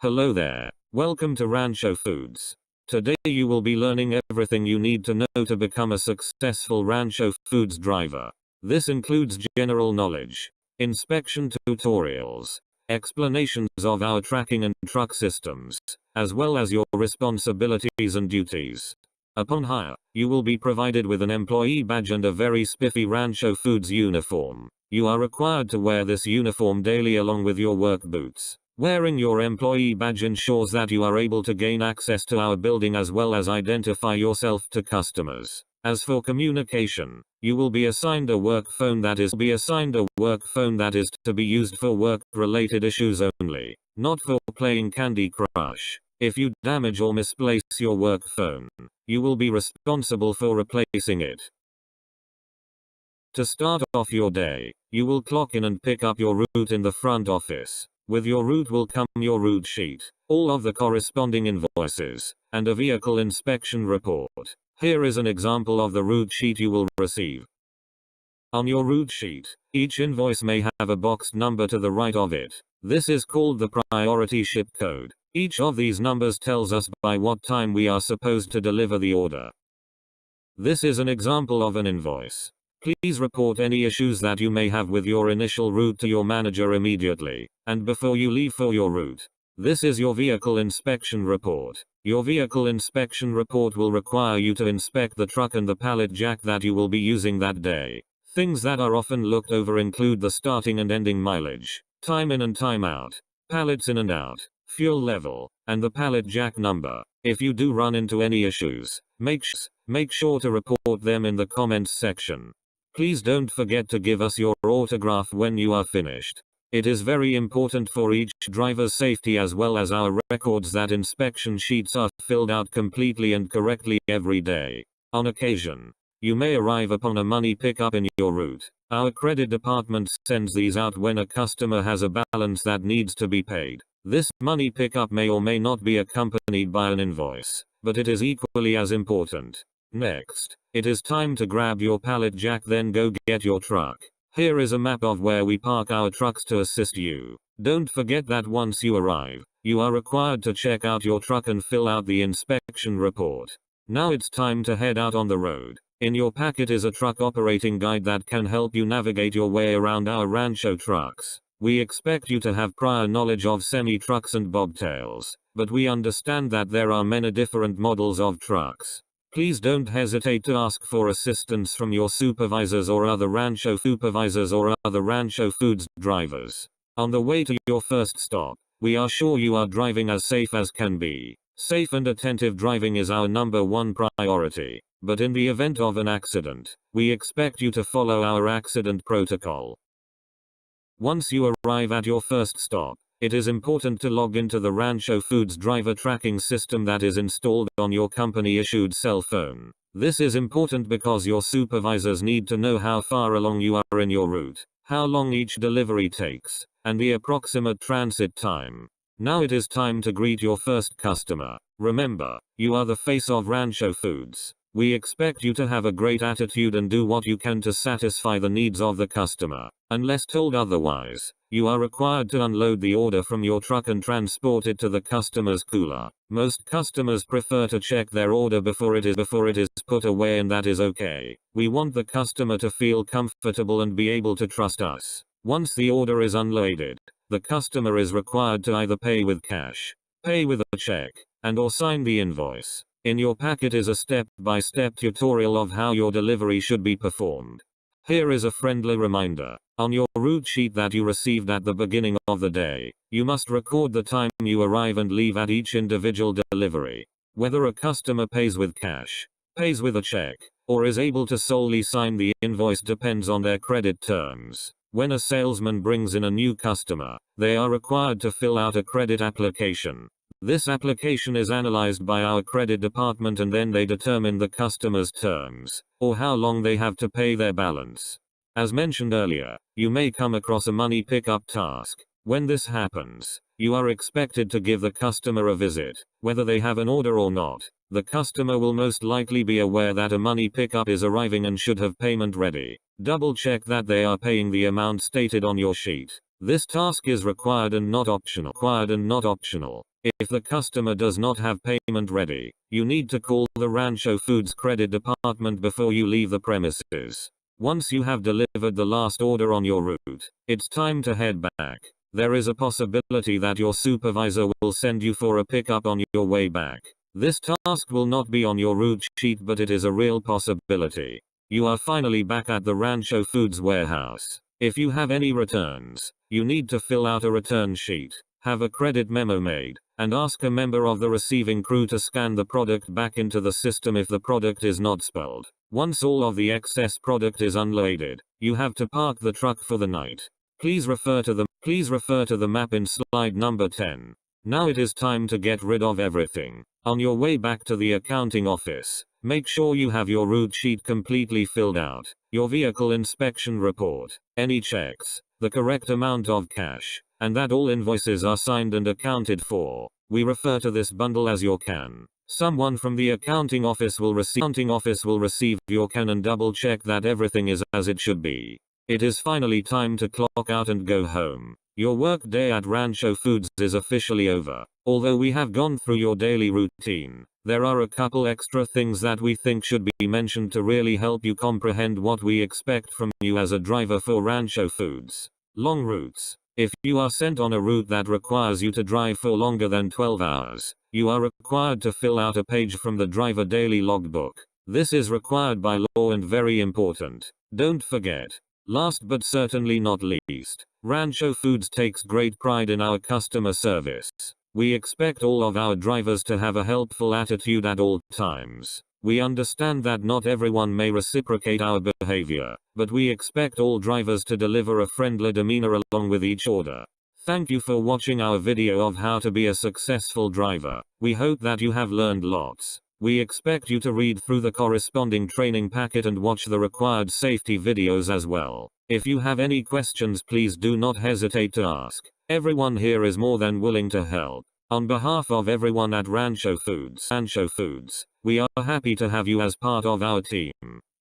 Hello there. Welcome to Rancho Foods. Today you will be learning everything you need to know to become a successful Rancho Foods driver. This includes general knowledge, inspection tutorials, explanations of our tracking and truck systems, as well as your responsibilities and duties. Upon hire, you will be provided with an employee badge and a very spiffy Rancho Foods uniform. You are required to wear this uniform daily along with your work boots. Wearing your employee badge ensures that you are able to gain access to our building as well as identify yourself to customers. As for communication, you will be assigned a work phone that is to be used for work-related issues only, not for playing Candy Crush. If you damage or misplace your work phone, you will be responsible for replacing it. To start off your day, you will clock in and pick up your route in the front office. With your route will come your route sheet, all of the corresponding invoices, and a vehicle inspection report. Here is an example of the route sheet you will receive. On your route sheet, each invoice may have a boxed number to the right of it. This is called the priority ship code. Each of these numbers tells us by what time we are supposed to deliver the order. This is an example of an invoice. Please report any issues that you may have with your initial route to your manager immediately, and before you leave for your route. This is your vehicle inspection report. Your vehicle inspection report will require you to inspect the truck and the pallet jack that you will be using that day. Things that are often looked over include the starting and ending mileage, time in and time out, pallets in and out, fuel level, and the pallet jack number. If you do run into any issues, make sure to report them in the comments section. Please don't forget to give us your autograph when you are finished. It is very important for each driver's safety as well as our records that inspection sheets are filled out completely and correctly every day. On occasion, you may arrive upon a money pickup in your route. Our credit department sends these out when a customer has a balance that needs to be paid. This money pickup may or may not be accompanied by an invoice, but it is equally as important. Next, it is time to grab your pallet jack, then go get your truck. Here is a map of where we park our trucks to assist you. Don't forget that once you arrive, you are required to check out your truck and fill out the inspection report. Now it's time to head out on the road. In your packet is a truck operating guide that can help you navigate your way around our Rancho trucks. We expect you to have prior knowledge of semi-trucks and bobtails, but we understand that there are many different models of trucks. Please don't hesitate to ask for assistance from your supervisors or other Rancho Foods drivers. On the way to your first stop, we are sure you are driving as safe as can be. Safe and attentive driving is our number one priority, but in the event of an accident, we expect you to follow our accident protocol. Once you arrive at your first stop, it is important to log into the Rancho Foods driver tracking system that is installed on your company-issued cell phone. This is important because your supervisors need to know how far along you are in your route, how long each delivery takes, and the approximate transit time. Now it is time to greet your first customer. Remember, you are the face of Rancho Foods. We expect you to have a great attitude and do what you can to satisfy the needs of the customer. Unless told otherwise, you are required to unload the order from your truck and transport it to the customer's cooler. Most customers prefer to check their order before it is put away, and that is okay. We want the customer to feel comfortable and be able to trust us. Once the order is unloaded, the customer is required to either pay with cash, pay with a check, and/or sign the invoice. In your packet is a step-by-step tutorial of how your delivery should be performed. Here is a friendly reminder. On your route sheet that you received at the beginning of the day, you must record the time you arrive and leave at each individual delivery. Whether a customer pays with cash, pays with a check, or is able to solely sign the invoice depends on their credit terms. When a salesman brings in a new customer, they are required to fill out a credit application. This application is analyzed by our credit department and then they determine the customer's terms, or how long they have to pay their balance. As mentioned earlier, you may come across a money pickup task. When this happens, you are expected to give the customer a visit, whether they have an order or not. The customer will most likely be aware that a money pickup is arriving and should have payment ready. Double check that they are paying the amount stated on your sheet. This task is required and not optional. If the customer does not have payment ready, you need to call the Rancho Foods credit department before you leave the premises. Once you have delivered the last order on your route, it's time to head back. There is a possibility that your supervisor will send you for a pickup on your way back. This task will not be on your route sheet, but it is a real possibility. You are finally back at the Rancho Foods warehouse. If you have any returns, you need to fill out a return sheet, have a credit memo made, and ask a member of the receiving crew to scan the product back into the system if the product is not spelled. Once all of the excess product is unloaded, you have to park the truck for the night. Please refer to the map in slide number 10. Now it is time to get rid of everything. On your way back to the accounting office, make sure you have your route sheet completely filled out, your vehicle inspection report, any checks, the correct amount of cash, and that all invoices are signed and accounted for. We refer to this bundle as your can. Someone from the accounting office will receive your can and double check that everything is as it should be. It is finally time to clock out and go home. Your work day at Rancho Foods is officially over. Although we have gone through your daily routine, there are a couple extra things that we think should be mentioned to really help you comprehend what we expect from you as a driver for Rancho Foods. Long routes. If you are sent on a route that requires you to drive for longer than 12 hours, you are required to fill out a page from the driver daily logbook. This is required by law and very important. Don't forget. Last but certainly not least, Rancho Foods takes great pride in our customer service. We expect all of our drivers to have a helpful attitude at all times. We understand that not everyone may reciprocate our behavior, but we expect all drivers to deliver a friendly demeanor along with each order. Thank you for watching our video of how to be a successful driver. We hope that you have learned lots. We expect you to read through the corresponding training packet and watch the required safety videos as well. If you have any questions, please do not hesitate to ask. Everyone here is more than willing to help. On behalf of everyone at Rancho Foods, we are happy to have you as part of our team.